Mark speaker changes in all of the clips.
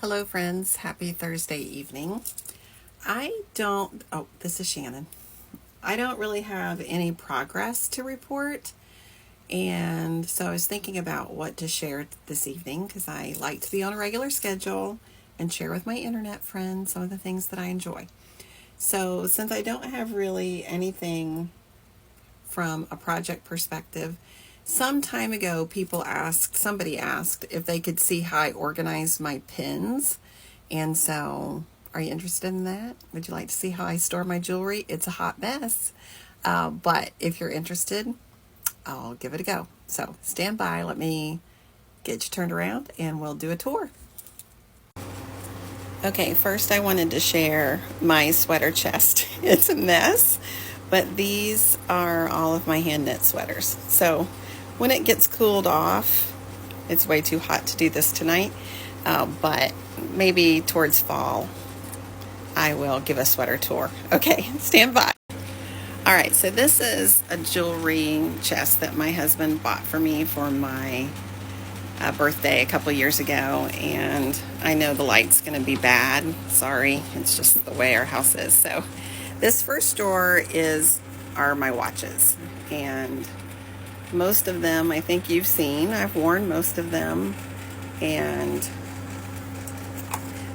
Speaker 1: Hello friends, happy Thursday evening. This is Shannon. I don't really have any progress to report, and so I was thinking about what to share this evening because I like to be on a regular schedule and share with my internet friends some of the things that I enjoy. So since I don't have really anything from a project perspective, some time ago somebody asked if they could see how I organize my pins. And so, are you interested in that? Would you like to see how I store my jewelry? It's a hot mess. But if you're interested, I'll give it a go. So stand by, let me get you turned around and we'll do a tour. Okay, first I wanted to share my sweater chest. It's a mess, but these are all of my hand knit sweaters. So when it gets cooled off, it's way too hot to do this tonight, but maybe towards fall, I will give a sweater tour. Okay, stand by. All right, so this is a jewelry chest that my husband bought for me for my birthday a couple years ago, and I know the light's going to be bad. Sorry, it's just the way our house is. So this first drawer are my watches, and most of them I think you've seen. I've worn most of them, and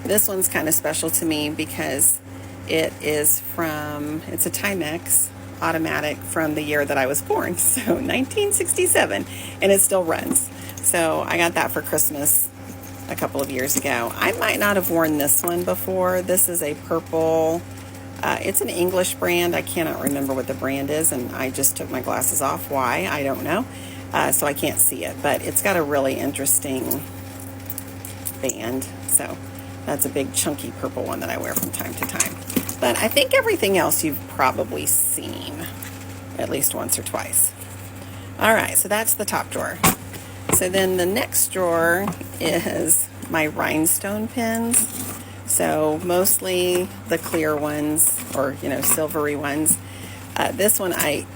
Speaker 1: this one's kind of special to me because it's a Timex automatic from the year that I was born, so 1967, and it still runs. So I got that for Christmas a couple of years ago. I might not have worn this one before. This is a purple. It's an English brand. I cannot remember what the brand is, and I just took my glasses off. Why? I don't know. So I can't see it, but it's got a really interesting band. So that's a big chunky purple one that I wear from time to time. But I think everything else you've probably seen at least once or twice. All right, so that's the top drawer. So then the next drawer is my rhinestone pins. So mostly the clear ones, or silvery ones. This one I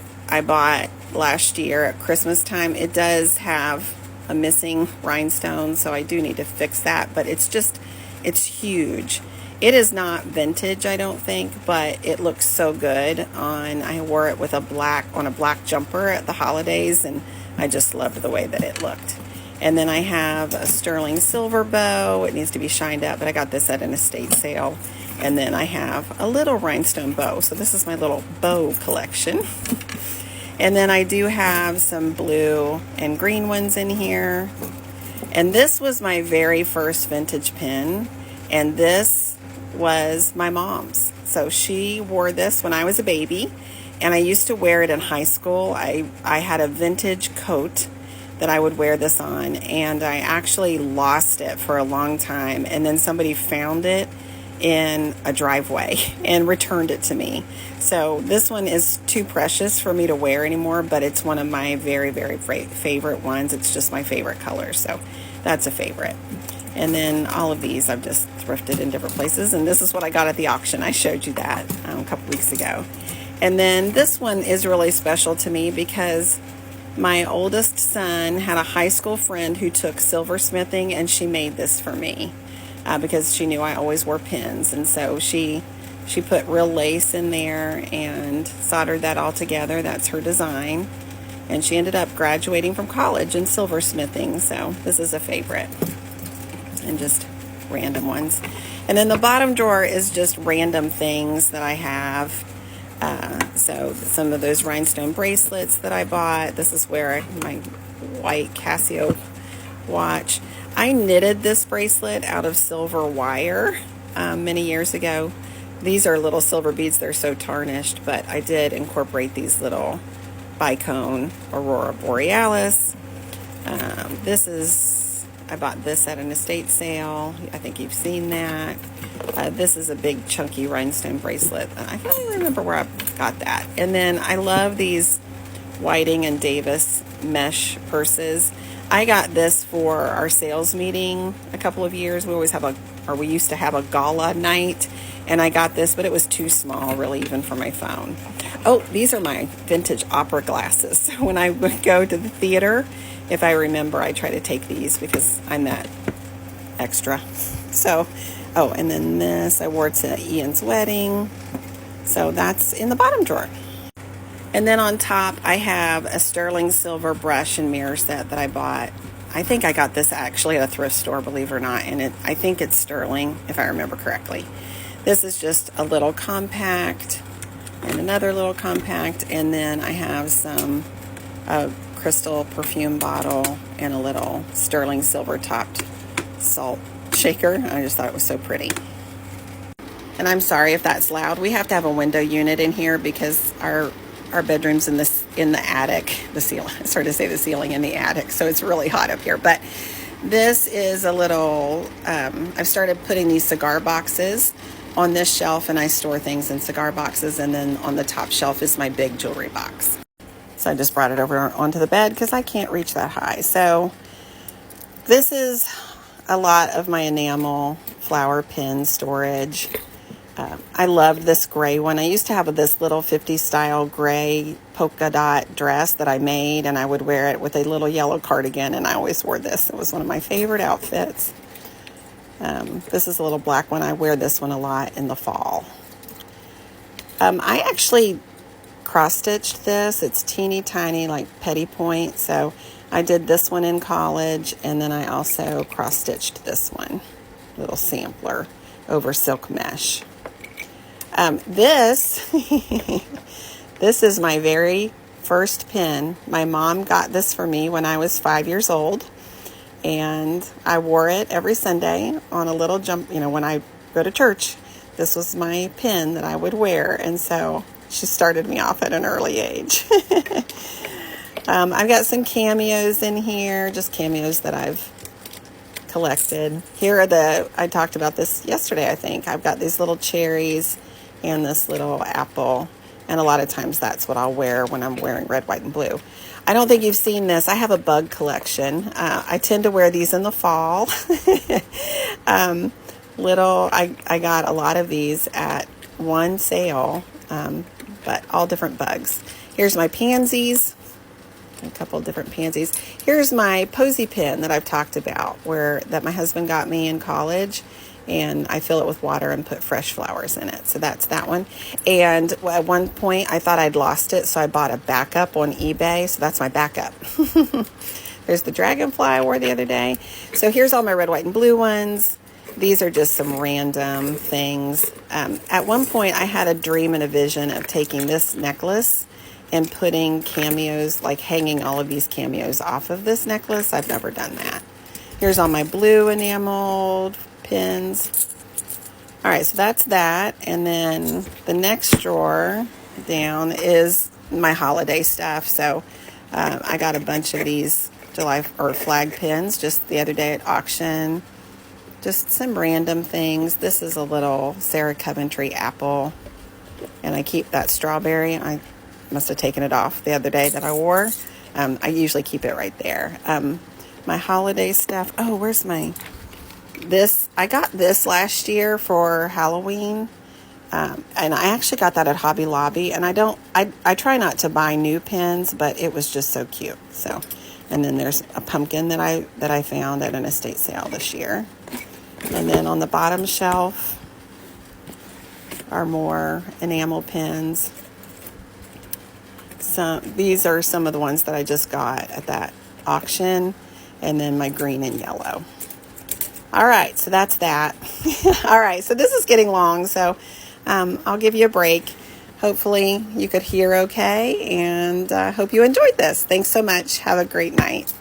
Speaker 1: bought last year at Christmas time. It does have a missing rhinestone, so I do need to fix that, but it's huge. It is not vintage, I don't think, but it looks so good I wore it with on a black jumper at the holidays, and I just loved the way that it looked. And then I have a sterling silver bow. It needs to be shined up, but I got this at an estate sale. And then I have a little rhinestone bow. So this is my little bow collection. And then I do have some blue and green ones in here. And this was my very first vintage pin. And this was my mom's. So she wore this when I was a baby. And I used to wear it in high school. I had a vintage coat that I would wear this on, and I actually lost it for a long time, and then somebody found it in a driveway and returned it to me. So this one is too precious for me to wear anymore, but it's one of my very, very favorite ones. It's just my favorite color, so that's a favorite. And then all of these I've just thrifted in different places, and this is what I got at the auction. I showed you that a couple weeks ago. And then this one is really special to me because my oldest son had a high school friend who took silversmithing, and she made this for me because she knew I always wore pins. And so she put real lace in there and soldered that all together. That's her design. And she ended up graduating from college in silversmithing. So this is a favorite. And just random ones. And then the bottom drawer is just random things that I have. So some of those rhinestone bracelets that I bought. This is where my white Casio watch. I knitted this bracelet out of silver wire many years ago. These are little silver beads. They're so tarnished, but I did incorporate these little bicone Aurora Borealis. I bought this at an estate sale. I think you've seen that. This is a big chunky rhinestone bracelet. I can't even remember where I got that. And then I love these Whiting and Davis mesh purses. I got this for our sales meeting a couple of years. We used to have a gala night, and I got this, but it was too small really even for my phone. Oh, these are my vintage opera glasses. So when I would go to the theater, if I remember, I try to take these because I'm that extra. So, oh, and then this I wore to Ian's wedding. So that's in the bottom drawer. And then on top, I have a sterling silver brush and mirror set that I bought. I think I got this actually at a thrift store, believe it or not. And I think it's sterling, if I remember correctly. This is just a little compact and another little compact. And then I have some crystal perfume bottle and a little sterling silver topped salt shaker. I just thought it was so pretty. And I'm sorry if that's loud. We have to have a window unit in here because our bedroom's in the attic, the ceiling. I started to say the ceiling in the attic, so it's really hot up here. But this is a little, I've started putting these cigar boxes on this shelf, and I store things in cigar boxes, and then on the top shelf is my big jewelry box. So I just brought it over onto the bed because I can't reach that high. So this is a lot of my enamel flower pin storage. I loved this gray one. I used to have this little 50s style gray polka dot dress that I made, and I would wear it with a little yellow cardigan, and I always wore this. It was one of my favorite outfits. This is a little black one. I wear this one a lot in the fall. I actually cross-stitched this. It's teeny tiny, like petty point. So I did this one in college, and then I also cross-stitched this one, little sampler over silk mesh. This is my very first pin. My mom got this for me when I was 5 years old, and I wore it every Sunday on a little jump, when I go to church. This was my pin that I would wear, and so she started me off at an early age. I've got some cameos in here, just cameos that I've collected. Here are I talked about this yesterday, I think. I've got these little cherries and this little apple, and a lot of times that's what I'll wear when I'm wearing red, white, and blue. I don't think you've seen this. I have a bug collection. I tend to wear these in the fall. I got a lot of these at one sale, but all different bugs. Here's my pansies. A couple of different pansies. Here's my posy pin that I've talked about, that my husband got me in college, and I fill it with water and put fresh flowers in it. So that's that one. And at one point I thought I'd lost it, so I bought a backup on eBay. So that's my backup. There's the dragonfly I wore the other day. So here's all my red, white, and blue ones. These are just some random things. At one point I had a dream and a vision of taking this necklace and putting cameos, like hanging all of these cameos off of this necklace. I've never done that. Here's all my blue enameled pins. All right, so that's that. And then the next drawer down is my holiday stuff. So I got a bunch of these flag pins just the other day at auction. Just some random things. This is a little Sarah Coventry apple, and I keep that strawberry. I must have taken it off the other day that I wore. I usually keep it right there. My holiday stuff. Oh, where's I got this last year for Halloween. And I actually got that at Hobby Lobby, and I try not to buy new pins, but it was just so cute. So, and then there's a pumpkin that I found at an estate sale this year. And then on the bottom shelf are more enamel pins. These are some of the ones that I just got at that auction, and then my green and yellow. All right, so that's that. All right, so this is getting long, so I'll give you a break. Hopefully you could hear okay, and hope you enjoyed this. Thanks so much. Have a great night.